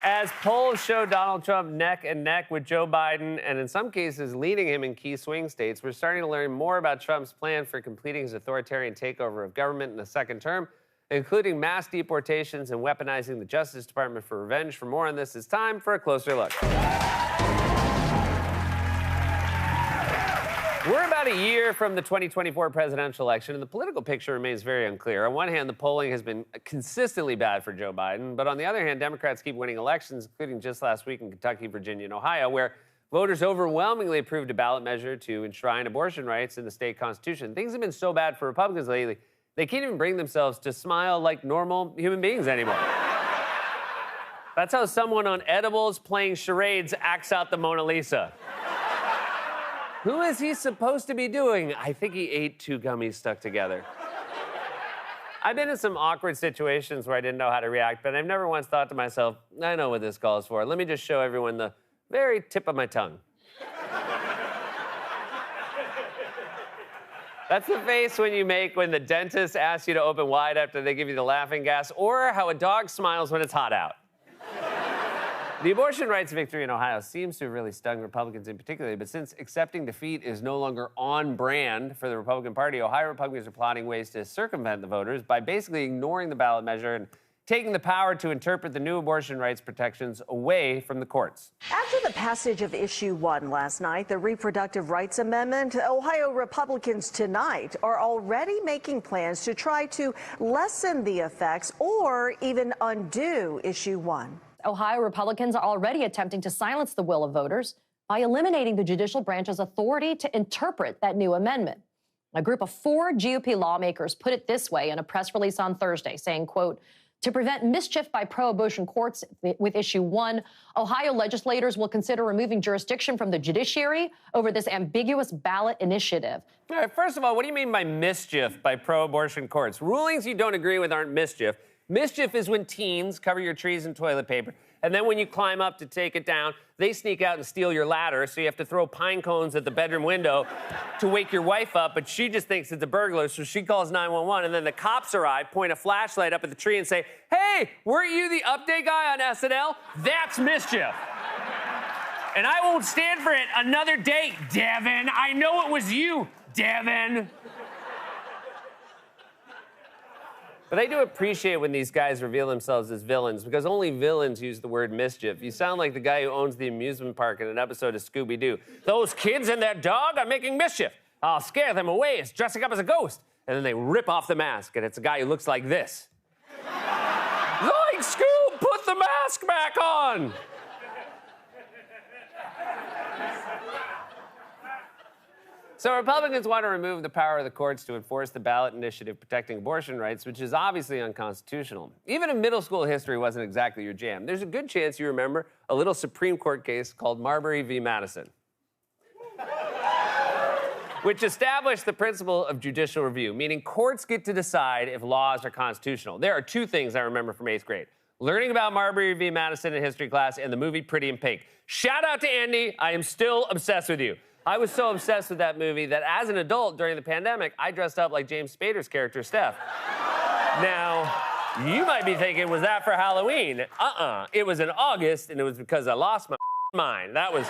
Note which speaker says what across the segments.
Speaker 1: As polls show Donald Trump neck and neck with Joe Biden, and in some cases leading him in key swing states, we're starting to learn more about Trump's plan for completing his authoritarian takeover of government in a second term, including mass deportations and weaponizing the Justice Department for revenge. For more on this, it's time for a closer look. We're about a year from the 2024 presidential election, and the political picture remains very unclear. On one hand, the polling has been consistently bad for Joe Biden, but on the other hand, Democrats keep winning elections, including just last week in Kentucky, Virginia, and Ohio, where voters overwhelmingly approved a ballot measure to enshrine abortion rights in the state constitution. Things have been so bad for Republicans lately, they can't even bring themselves to smile like normal human beings anymore. That's how someone on edibles playing charades acts out the Mona Lisa. Who is he supposed to be doing? I think he ate two gummies stuck together. I've been in some awkward situations where I didn't know how to react, but I've never once thought to myself, I know what this calls for. Let me just show everyone the very tip of my tongue. That's the face when you make when the dentist asks you to open wide after they give you the laughing gas, or how a dog smiles when it's hot out. The abortion rights victory in Ohio seems to have really stung Republicans in particular, but since accepting defeat is no longer on brand for the Republican Party, Ohio Republicans are plotting ways to circumvent the voters by basically ignoring the ballot measure and taking the power to interpret the new abortion rights protections away from the courts.
Speaker 2: After the passage of Issue 1 last night, the Reproductive Rights Amendment, Ohio Republicans tonight are already making plans to try to lessen the effects or even undo Issue 1.
Speaker 3: Ohio Republicans are already attempting to silence the will of voters by eliminating the judicial branch's authority to interpret that new amendment. A group of 4 GOP lawmakers put it this way in a press release on Thursday, saying, quote, to prevent mischief by pro-abortion courts with Issue 1, Ohio legislators will consider removing jurisdiction from the judiciary over this ambiguous ballot initiative.
Speaker 1: All right, first of all, what do you mean by mischief by pro-abortion courts? Rulings you don't agree with aren't mischief. Mischief is when teens cover your trees in toilet paper, and then when you climb up to take it down, they sneak out and steal your ladder, so you have to throw pine cones at the bedroom window to wake your wife up, but she just thinks it's a burglar, so she calls 911, and then the cops arrive, point a flashlight up at the tree and say, hey, weren't you the update guy on SNL? That's mischief. And I won't stand for it another day, Devin. I know it was you, Devin. But I do appreciate when these guys reveal themselves as villains, because only villains use the word mischief. You sound like the guy who owns the amusement park in an episode of Scooby-Doo. Those kids and that dog are making mischief. I'll scare them away. It's dressing up as a ghost. And then they rip off the mask, and it's a guy who looks like this. Like, Scoob, put the mask back on! So Republicans want to remove the power of the courts to enforce the ballot initiative protecting abortion rights, which is obviously unconstitutional. Even if middle school history wasn't exactly your jam, there's a good chance you remember a little Supreme Court case called Marbury v. Madison, which established the principle of judicial review, meaning courts get to decide if laws are constitutional. There are 2 things I remember from 8th grade: learning about Marbury v. Madison in history class and the movie Pretty in Pink. Shout out to Andy. I am still obsessed with you. I was so obsessed with that movie that as an adult during the pandemic, I dressed up like James Spader's character, Steph. Now, you might be thinking, was that for Halloween? It was in August, and it was because I lost my mind. That was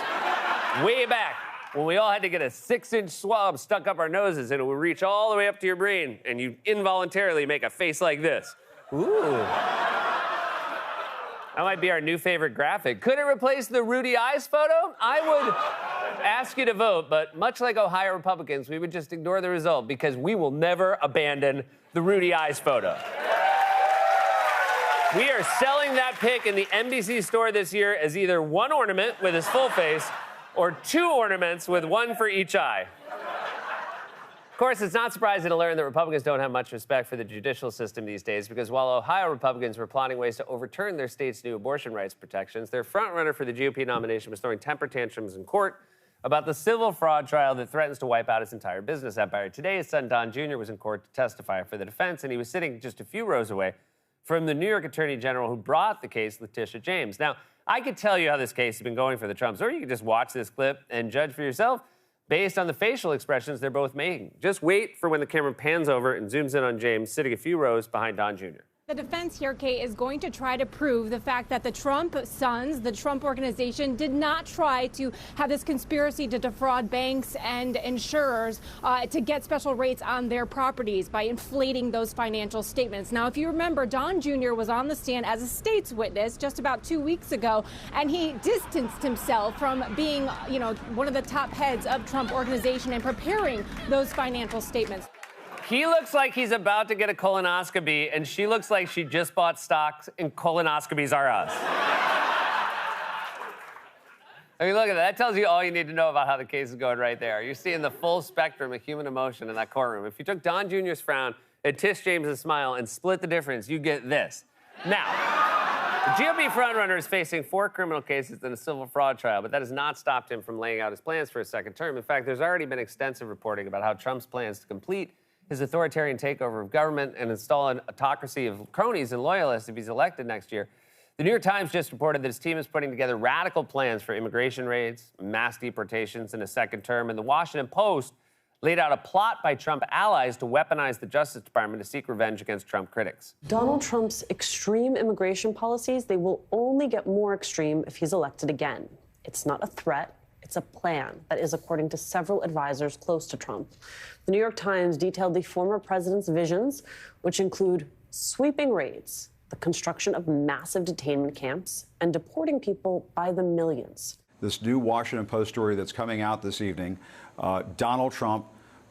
Speaker 1: way back when we all had to get a 6-inch swab stuck up our noses, and it would reach all the way up to your brain, and you involuntarily make a face like this. Ooh. That might be our new favorite graphic. Could it replace the Rudy Eyes photo? I would ask you to vote, but much like Ohio Republicans, we would just ignore the result because we will never abandon the Rudy Eyes photo. We are selling that pic in the NBC store this year as either 1 ornament with his full face or 2 ornaments with 1 for each eye. Of course, it's not surprising to learn that Republicans don't have much respect for the judicial system these days, because while Ohio Republicans were plotting ways to overturn their state's new abortion rights protections, their frontrunner for the GOP nomination was throwing temper tantrums in court about the civil fraud trial that threatens to wipe out his entire business empire. Today, his son, Don Jr., was in court to testify for the defense, and he was sitting just a few rows away from the New York Attorney General who brought the case, Letitia James. Now, I could tell you how this case has been going for the Trumps, or you could just watch this clip and judge for yourself based on the facial expressions they're both making. Just wait for when the camera pans over and zooms in on James sitting a few rows behind Don Jr.
Speaker 4: The defense here, Kate, is going to try to prove the fact that the Trump sons, the Trump organization, did not try to have this conspiracy to defraud banks and insurers to get special rates on their properties by inflating those financial statements. Now, if you remember, Don Jr. was on the stand as a state's witness just about 2 weeks ago, and he distanced himself from being, one of the top heads of Trump organization and preparing those financial statements.
Speaker 1: He looks like he's about to get a colonoscopy, and she looks like she just bought stocks in Colonoscopies R Us. I mean, look at that. That tells you all you need to know about how the case is going right there. You're seeing the full spectrum of human emotion in that courtroom. If you took Don Jr.'s frown and Tish James' smile and split the difference, you get this. Now, the GOP frontrunner is facing 4 criminal cases and a civil fraud trial, but that has not stopped him from laying out his plans for a second term. In fact, there's already been extensive reporting about how Trump's plans to complete his authoritarian takeover of government and install an autocracy of cronies and loyalists if he's elected next year. The New York Times just reported that his team is putting together radical plans for immigration raids, mass deportations in a second term, and the Washington Post laid out a plot by Trump allies to weaponize the Justice Department to seek revenge against Trump critics.
Speaker 5: Donald Trump's extreme immigration policies, they will only get more extreme if he's elected again. It's not a threat. It's a plan that is according to several advisors close to Trump. The New York Times detailed the former president's visions, which include sweeping raids, the construction of massive detainment camps, and deporting people by the millions.
Speaker 6: This new Washington Post story that's coming out this evening, Donald Trump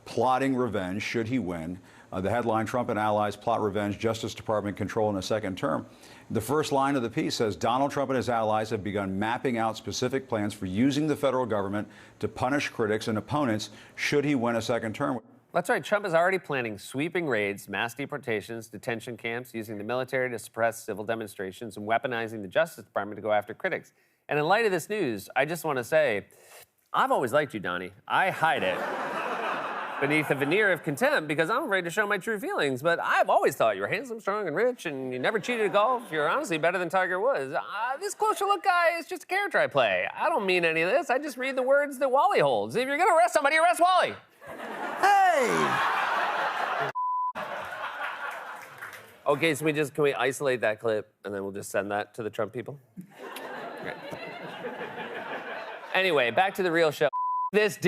Speaker 6: plotting revenge should he win. The headline, Trump and allies plot revenge, Justice Department control in a second term. The first line of the piece says Donald Trump and his allies have begun mapping out specific plans for using the federal government to punish critics and opponents should he win a second term.
Speaker 1: That's right. Trump is already planning sweeping raids, mass deportations, detention camps, using the military to suppress civil demonstrations, and weaponizing the Justice Department to go after critics. And in light of this news, I just want to say, I've always liked you, Donnie. I hide it beneath a veneer of contempt because I'm afraid to show my true feelings. But I've always thought you were handsome, strong, and rich, and you never cheated at golf. You're honestly better than Tiger Woods. This closer look guy is just a character I play. I don't mean any of this. I just read the words that Wally holds. If you're going to arrest somebody, arrest Wally.
Speaker 7: Hey!
Speaker 1: Okay, so can we isolate that clip, and then we'll just send that to the Trump people? Great. Anyway, back to the real show. This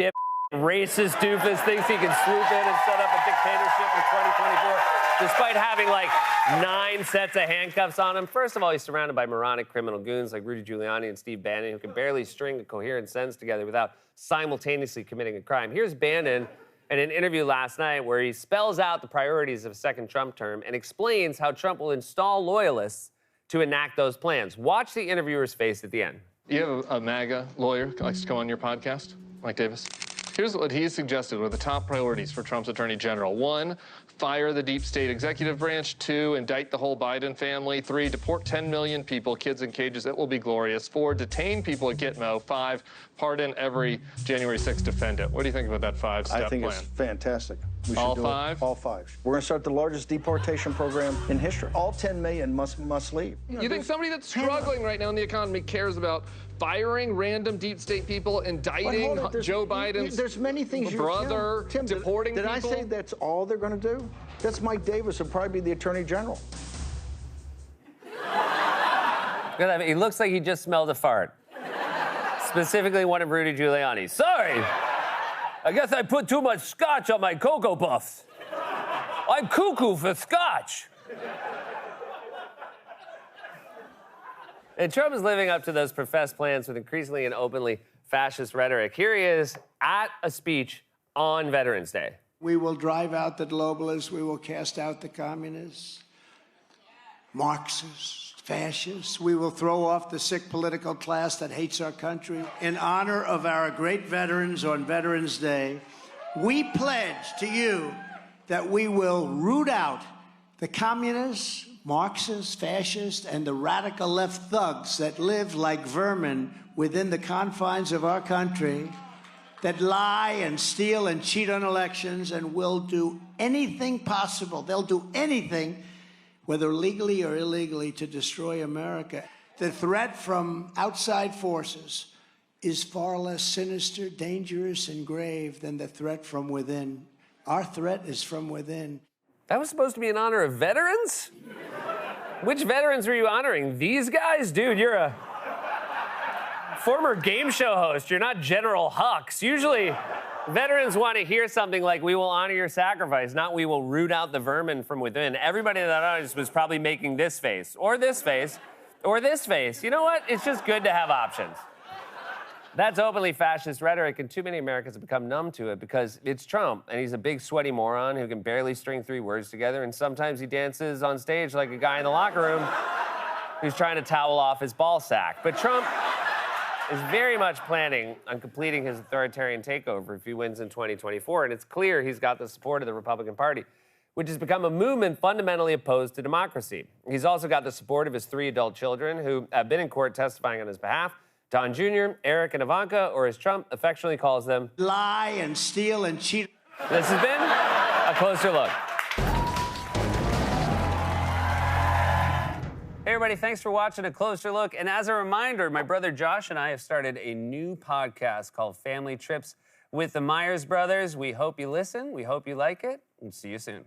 Speaker 1: racist doofus thinks he can swoop in and set up a dictatorship in 2024, despite having like 9 sets of handcuffs on him. First of all, he's surrounded by moronic criminal goons like Rudy Giuliani and Steve Bannon, who can barely string a coherent sentence together without simultaneously committing a crime. Here's Bannon in an interview last night where he spells out the priorities of a second Trump term and explains how Trump will install loyalists to enact those plans. Watch the interviewer's face at the end.
Speaker 8: You have a MAGA lawyer who likes to come on your podcast, Mike Davis. Here's what he suggested were the top priorities for Trump's attorney general. 1, fire the deep state executive branch. 2, indict the whole Biden family. 3, deport 10 million people, kids in cages. It will be glorious. 4, detain people at Gitmo. 5, pardon every January 6th defendant. What do you think about that 5-step plan?
Speaker 7: I think it's fantastic. We should
Speaker 8: All
Speaker 7: do
Speaker 8: 5?
Speaker 7: It. All 5. We're going to start the largest deportation program in history. All 10 million must leave.
Speaker 8: You think somebody that's struggling right now in the economy cares about firing random deep state people, indicting Joe Biden's
Speaker 7: there's many things
Speaker 8: brother,
Speaker 7: Tim,
Speaker 8: deporting
Speaker 7: did
Speaker 8: people?
Speaker 7: I say that's all they're going to do? That's Mike Davis, who'll probably be the attorney general.
Speaker 1: Look at that. He looks like he just smelled a fart. Specifically one of Rudy Giuliani's. Sorry. I guess I put too much scotch on my Cocoa Puffs. I'm cuckoo for scotch. And Trump is living up to those professed plans with increasingly and openly fascist rhetoric. Here he is at a speech on Veterans Day.
Speaker 9: We will drive out the globalists. We will cast out the communists, Marxists, fascists. We will throw off the sick political class that hates our country. In honor of our great veterans on Veterans Day, we pledge to you that we will root out the communists, Marxists, fascists, and the radical left thugs that live like vermin within the confines of our country, that lie and steal and cheat on elections and will do anything possible. They'll do anything, whether legally or illegally, to destroy America. The threat from outside forces is far less sinister, dangerous, and grave than the threat from within. Our threat is from within.
Speaker 1: That was supposed to be in honor of veterans? Which veterans were you honoring? These guys? Dude, you're a former game show host. You're not General Hux. Usually, veterans want to hear something like, we will honor your sacrifice, not we will root out the vermin from within. Everybody in that audience was probably making this face, or this face, or this face. You know what? It's just good to have options. That's openly fascist rhetoric, and too many Americans have become numb to it because it's Trump, and he's a big, sweaty moron who can barely string 3 words together, and sometimes he dances on stage like a guy in the locker room who's trying to towel off his ball sack. But Trump is very much planning on completing his authoritarian takeover if he wins in 2024, and it's clear he's got the support of the Republican Party, which has become a movement fundamentally opposed to democracy. He's also got the support of his 3 adult children who have been in court testifying on his behalf. Don Jr., Eric, and Ivanka, or as Trump affectionately calls them,
Speaker 9: lie and steal and cheat.
Speaker 1: This has been A Closer Look. Hey, everybody, thanks for watching A Closer Look. And as a reminder, my brother Josh and I have started a new podcast called Family Trips with the Myers Brothers. We hope you listen. We hope you like it. And see you soon.